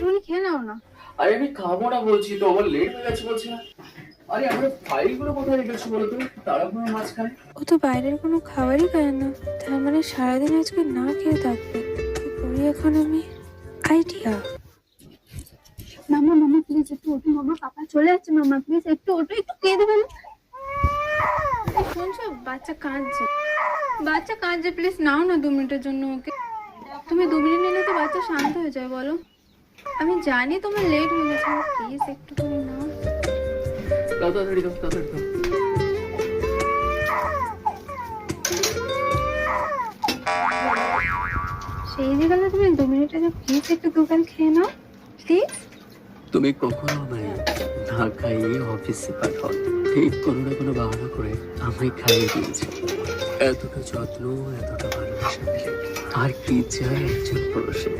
একটুখানি খেয়ে নাও না। আরে আমি খাবো না বলছি তো, আমার লেট হয়ে গেছে বলছি না। আরে আমরা ফাইলগুলো কোথায় রেখেছি বলো তো, তাড়াহুড়ো মাঝখানে। ও তো বাইরের কোনো খাবারই খায় না, তার মানে সারাদিন আজকে না খেয়ে থাকবে। কি করি এখন আমি? আইডিয়া। মামা মামা প্লিজ একটু ওঠো, মামা পাপা চলে যাচ্ছে, মামা প্লিজ একটু ওঠো, একটু খেয়ে দেবে না? শুনছো, বাচ্চা কাঁদছে, বাচ্চা কাঁদছে, প্লিজ নাও না 2 মিনিটের জন্য ওকে। তুমি 2 মিনিট নিলে তো বাচ্চা শান্ত হয়ে যায় বলো। আমি জানি তোমার লেট হয়ে গেছে, প্লিজ একটু করে নাও। দাও তাড়াতাড়ি দাও, তাড়াতাড়ি দাও। সেই যে গেলে তুমি 2 মিনিটের জন্য প্লিজ একটু দুগাল খেয়ে নাও প্লিজ। তুমি কখনো আমায় না খাইয়ে অফিসে পাঠাও, ঠিক কোনো না কোনো বাহানা করে আমায় খাইয়ে দিয়েছে। এতটা যত্ন, এতটা ভালোবাসা দিলে আর কি চাই একজন পুরুষের।